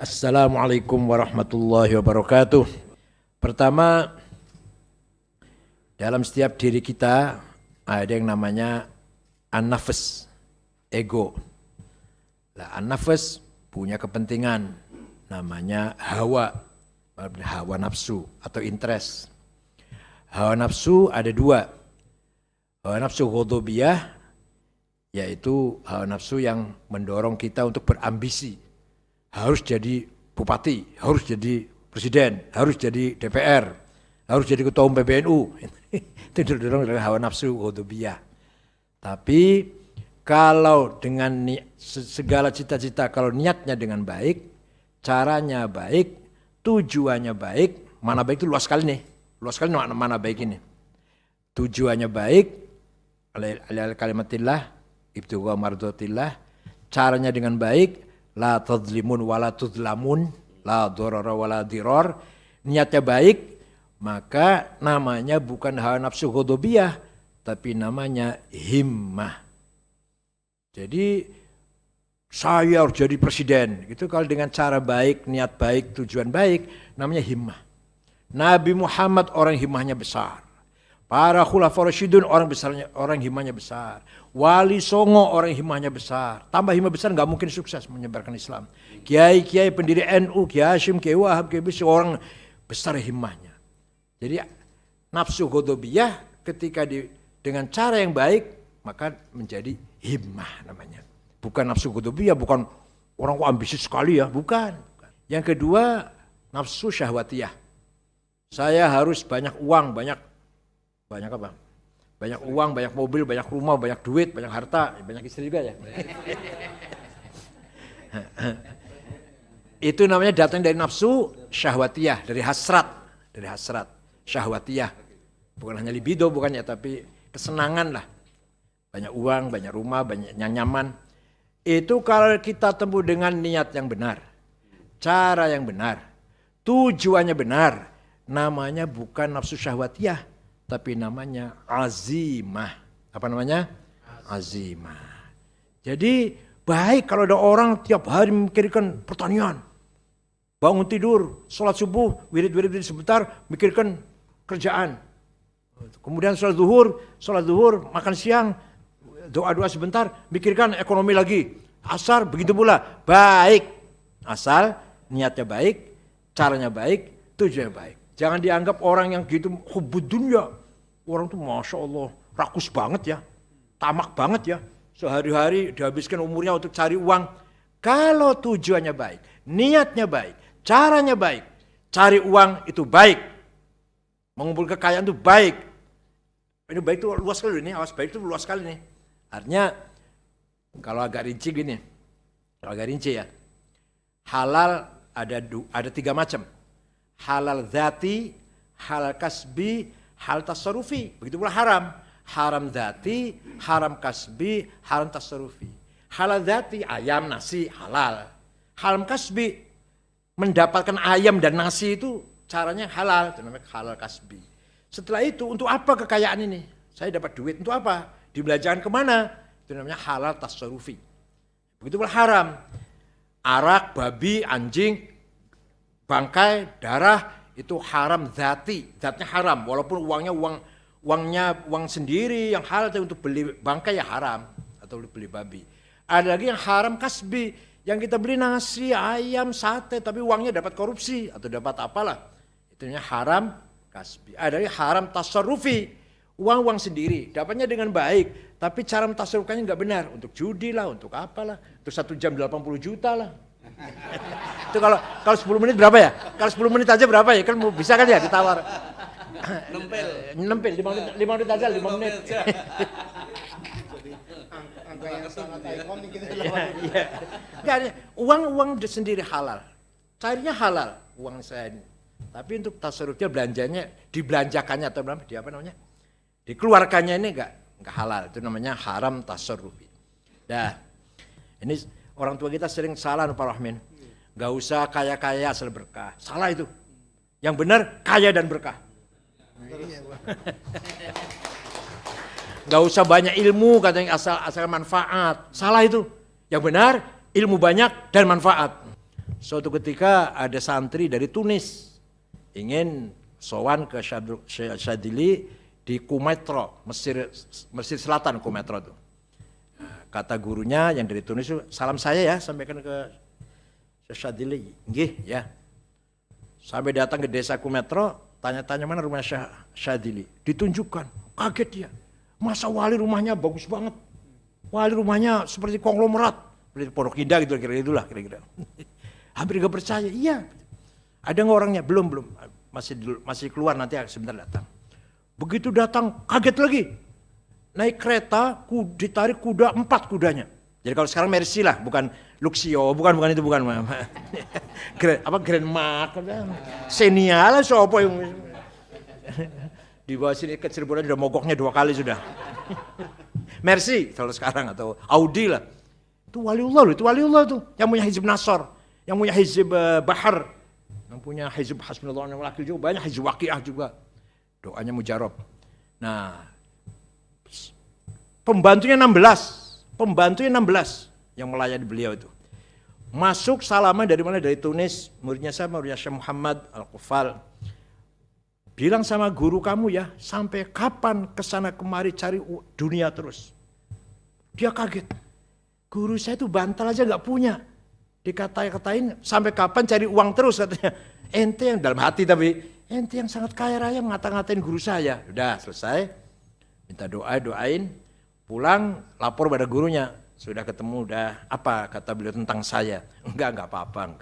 Assalamualaikum warahmatullahi wabarakatuh. Pertama, dalam setiap diri kita ada yang namanya an-nafs, ego. An-nafs punya kepentingan, namanya hawa nafsu atau interest. Hawa nafsu ada dua. Hawa nafsu ghadabiyah, yaitu hawa nafsu yang mendorong kita untuk berambisi. Harus jadi bupati, harus jadi presiden, harus jadi DPR, harus jadi ketua umum PBNU. Itu didorong dari hawa nafsu ghadabiyah. Tapi kalau dengan segala cita-cita, kalau niatnya dengan baik, caranya baik, tujuannya baik, mana baik itu luas sekali nih. Luas sekali mana baik ini. Tujuannya baik, kalimatillah, ibtigha mardatillah, caranya dengan baik, la tadzlimun wala tudzlamun, la dharara wala dirar, niatnya baik, maka namanya bukan hawa nafsu ghadabiyah, tapi namanya himmah. Jadi saya harus jadi presiden, gitu kalau dengan cara baik, niat baik, tujuan baik, namanya himmah. Nabi Muhammad orang himmahnya besar. Para khulafaur rasyidun orang himmahnya besar. Wali Songo orang himmahnya besar. Tambah himmah besar nggak mungkin sukses menyebarkan Islam. Kiai-kiai pendiri NU, Kiai Hashim, Kiai Wahab, Kiai Bisri, orang besar himmahnya. Jadi nafsu ghadabiyah ketika dengan cara yang baik maka menjadi himmah namanya. Bukan nafsu ghadabiyah, bukan orang kok ambisius sekali ya, bukan. Yang kedua nafsu syahwatiyah. Saya harus banyak uang, banyak apa? Banyak uang, banyak mobil, banyak rumah, banyak duit, banyak harta, banyak istri juga ya. Itu namanya datang dari nafsu syahwatiyah, dari hasrat syahwatiyah. Bukan hanya libido bukannya, tapi kesenangan lah. Banyak uang, banyak rumah, banyak yang nyaman. Itu kalau kita tempuh dengan niat yang benar, cara yang benar, tujuannya benar, namanya bukan nafsu syahwatiyah, tapi namanya azimah. Apa namanya? Azimah. Jadi baik kalau ada orang tiap hari memikirkan pertanian. Bangun tidur, sholat subuh, wirid-wirid sebentar, mikirkan kerjaan. Kemudian sholat zuhur, makan siang, doa-doa sebentar, mikirkan ekonomi lagi. Asar begitu pula. Baik. Asal niatnya baik, caranya baik, tujuannya baik. Jangan dianggap orang yang gitu hubbud dunya. Orang tuh Masya Allah rakus banget ya, tamak banget ya. Sehari-hari dihabiskan umurnya untuk cari uang. Kalau tujuannya baik, niatnya baik, caranya baik, cari uang itu baik. Mengumpul kekayaan itu baik. Ini baik itu luas sekali nih, awas baik itu luas sekali nih. Artinya kalau agak rinci gini, ya. Halal ada 3 macam. Halal dzati, halal kasbi, halal tasarrufi. Begitu pula haram. Haram dzati, haram kasbi, haram tasarrufi. Halal dzati, ayam, nasi, halal. Haram kasbi, mendapatkan ayam dan nasi itu caranya halal. Itu namanya halal kasbi. Setelah itu, untuk apa kekayaan ini? Saya dapat duit, untuk apa? Dibelanjakan kemana? Itu namanya halal tasarrufi. Begitu pula haram. Arak, babi, anjing, bangkai, darah, itu haram dzati, zatnya haram. Walaupun uangnya uang sendiri yang halal, untuk beli bangkai ya haram atau beli babi. Ada lagi yang haram kasbi, yang kita beli nasi, ayam, sate, tapi uangnya dapat korupsi atau dapat apalah. Itu namanya haram kasbi. Ada lagi haram tasarrufi, uang sendiri, dapatnya dengan baik, tapi cara mentasarrufkannya nggak benar, untuk judi lah, untuk apalah, untuk 1 jam 80 juta lah. Itu kalau 10 menit berapa ya? Kalau 10 menit aja berapa ya? Kan bisa kan ya ditawar. Nempel 5 menit aja, 5 menit. Angka yang sangat ikonik gitu. Iya. Enggak, uang sendiri halal. Cairnya halal uang saya ini. Tapi untuk tasarrufnya, belanjanya, dibelanjakannya atau apa namanya? Dikeluarkannya ini enggak halal. Itu namanya haram tasarrufi. Dah. Ini orang tua kita sering salah Pak Rahmin. Gak usah kaya-kaya asal berkah. Salah itu. Yang benar kaya dan berkah. Gak usah banyak ilmu katanya asal manfaat. Salah itu. Yang benar ilmu banyak dan manfaat. Suatu ketika ada santri dari Tunis ingin sowan ke Syadzili di Qumaitro, Mesir Selatan Qumaitro itu. Kata gurunya yang dari Tunis, salam saya ya, sampaikan ke Syadzili. Nggih ya. Sampai datang ke desa Qumaitro, tanya-tanya mana rumah Syadzili. Ditunjukkan, kaget dia. Masa wali rumahnya bagus banget. Wali rumahnya seperti konglomerat, seperti Pondok Indah gitu kira-kira. Hampir gak percaya, iya. Ada nggak orangnya? Belum. Masih keluar nanti sebentar datang. Begitu datang, kaget lagi. Naik kereta, ditarik kuda 4 kudanya. Jadi kalau sekarang Mercy lah, bukan Luxio, bukan itu, bukan. Grand Mark, Xenia lah, siapa yang di bawah sini ke Cirebon udah mogoknya 2 kali sudah. Mercy kalau sekarang atau Audi lah. Itu waliullah tuh, yang punya Hizib Nasr, yang punya Hizib Bahar, yang punya Hizib Hasbunallah wa ni'mal wakil juga, banyak Hizib Waqiah juga. Doanya mujarab. Nah, pembantunya 16 yang melayani beliau itu. Masuk salaman dari mana? Dari Tunis, muridnya Syekh Muhammad Al-Qufal. Bilang sama guru kamu ya, sampai kapan kesana kemari cari dunia terus. Dia kaget. Guru saya itu bantal aja gak punya. Dikata-katain sampai kapan cari uang terus katanya. Ente yang dalam hati tapi, ente yang sangat kaya raya ngata-ngatain guru saya. Udah selesai, minta doain, pulang lapor pada gurunya. Sudah ketemu, udah apa kata beliau tentang saya? Enggak apa-apa,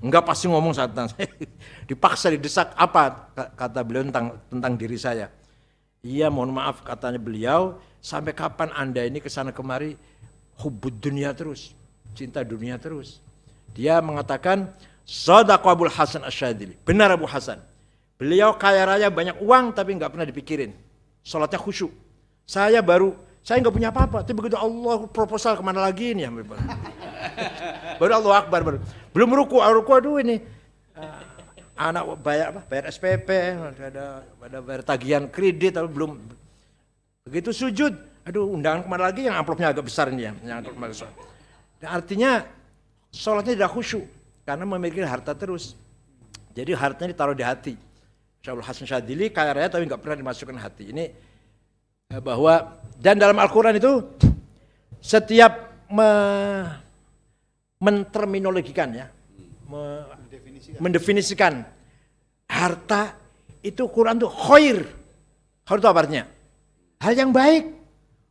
enggak pasti ngomong tentang saya. Dipaksa, didesak, apa kata beliau tentang diri saya? Iya, mohon maaf katanya beliau, sampai kapan Anda ini kesana kemari hubbud dunia terus, cinta dunia terus. Dia mengatakan, shadaqa Abul Hasan Asy-Syadzili. Benar Abu Hasan. Beliau kaya raya banyak uang tapi enggak pernah dipikirin. Salatnya khusyuk. Saya nggak punya apa-apa, tapi begitu Allah proposal kemana lagi ini ya, baru Allah Akbar, belum ruku aduh ini anak bayar SPP, ada bayar tagihan kredit, tapi belum begitu sujud, aduh undangan kemana lagi yang amplopnya agak besar ini ya, artinya sholatnya tidak khusyuk karena memiliki harta terus, jadi hartanya ditaruh di hati. Syaikhul Hasan Syadzili kaya raya tapi nggak pernah dimasukkan hati. Ini bahwa dan dalam Al-Quran itu setiap menterminologikan ya, mendefinisikan harta itu Quran itu khair. Khair itu apa artinya? Hal yang baik.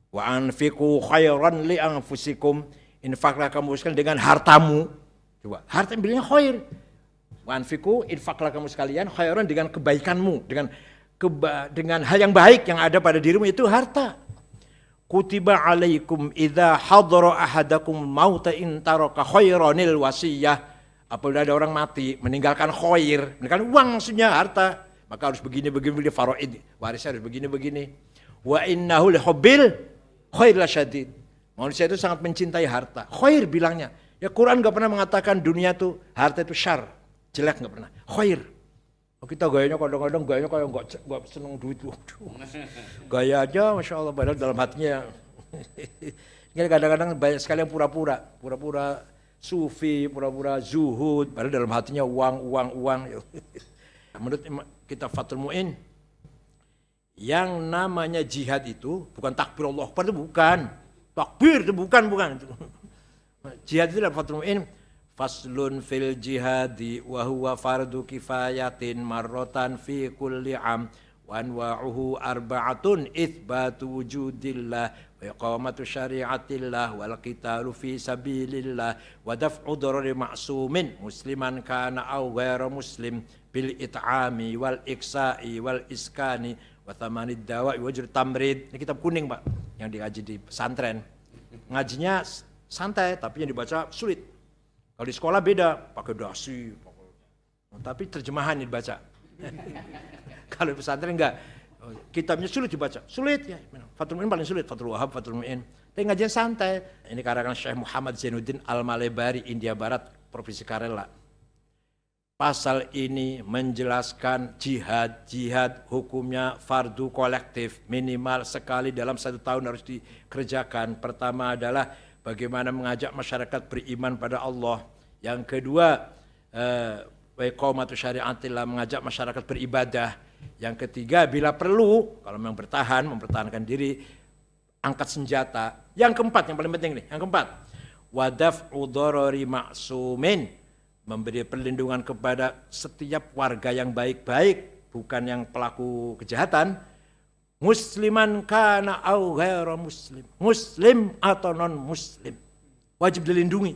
Wa anfiqu khairan li anfusikum, infaklah kamu sekalian dengan hartamu. Coba, harta yang bilangnya khair. Wa anfiqu, infaklah kamu sekalian khairan dengan kebaikanmu, dengan hal yang baik yang ada pada dirimu, itu harta. Kutiba alaikum idza hadara ahadakum mauta in taraka khairanil wasiyah. Apabila ada orang mati meninggalkan khair, meninggalkan uang maksudnya harta, maka harus begini faraid, warisnya harus begini. Wa innahu lihubbil khair lasyadid. Manusia itu sangat mencintai harta. Khair bilangnya. Ya Quran enggak pernah mengatakan dunia itu harta itu syar, jelek, enggak pernah. Khair. Kita gayanya kadang-kadang kayak nggak seneng duit, gaya aja, masya Allah, padahal dalam hatinya. Ini kadang-kadang banyak sekali yang pura-pura sufi, pura-pura zuhud, padahal dalam hatinya uang. Menurut kitab Fathul Mu'in, yang namanya jihad itu bukan takbir Allah Akbar, itu bukan, takbir itu bukan. Jihad itu dalam Fathul Mu'in. Faslun fil jihadi wa huwa fardu kifayatin marratan fi kulli am wa anwa'uhu arba'atun itsbatu wujudillah wa iqamatu syari'atillah wal qitalu fi sabilillah wa daf'u darari ma'sumin musliman kana aw ghairu muslim bil it'ami wal iksa'i wal iskani wa thamanid dawa'i wajr tamrid. Ini kitab kuning Pak yang diaji di pesantren. Ngajinya santai tapi yang dibaca sulit. Kalau di sekolah beda, pakai dasi, tapi terjemahan dibaca. Kalau di pesantren enggak, kitabnya sulit dibaca, sulit ya. Fathul Mu'in paling sulit, Fathul Wahab, Fathul Mu'in. Tapi ngajian santai. Ini karangan Syekh Muhammad Zainuddin Al-Malebari, India Barat, Provinsi Kerala. Pasal ini menjelaskan jihad hukumnya fardu kolektif, minimal sekali dalam 1 tahun harus dikerjakan. Pertama adalah bagaimana mengajak masyarakat beriman pada Allah. Yang kedua, wa iqamatu syariatillah, mengajak masyarakat beribadah. Yang ketiga, bila perlu, kalau memang mempertahankan diri, angkat senjata. Yang keempat, yang paling penting nih, yang keempat, wadaf'u dharari ma'sumin, memberi perlindungan kepada setiap warga yang baik-baik, bukan yang pelaku kejahatan, musliman kana au ghairu muslim, muslim atau non muslim, wajib dilindungi.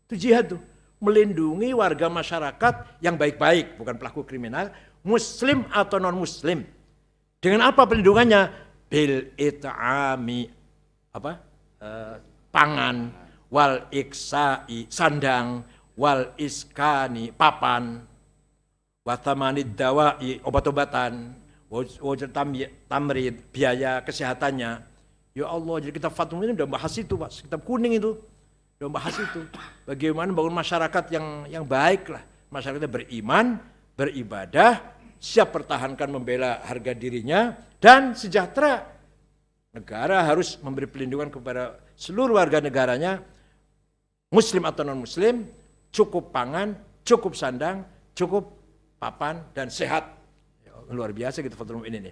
Itu jihad tuh, melindungi warga masyarakat yang baik-baik, bukan pelaku kriminal, muslim atau non muslim. Dengan apa perlindungannya? Bil it'ami, pangan, wal iksai, sandang, wal iskani, papan, watamanid dawai, obat-obatan, wajib tamrid, biaya kesehatannya. Ya Allah, jadi kita fatwa ini udah bahas itu, Pak. Kitab kuning itu udah bahas itu. Bagaimana bangun masyarakat yang baik lah. Masyarakatnya beriman, beribadah, siap pertahankan membela harga dirinya, dan sejahtera. Negara harus memberi perlindungan kepada seluruh warga negaranya, muslim atau non muslim, cukup pangan, cukup sandang, cukup papan, dan sehat. Luar biasa gitu Fathul Mu'in ini.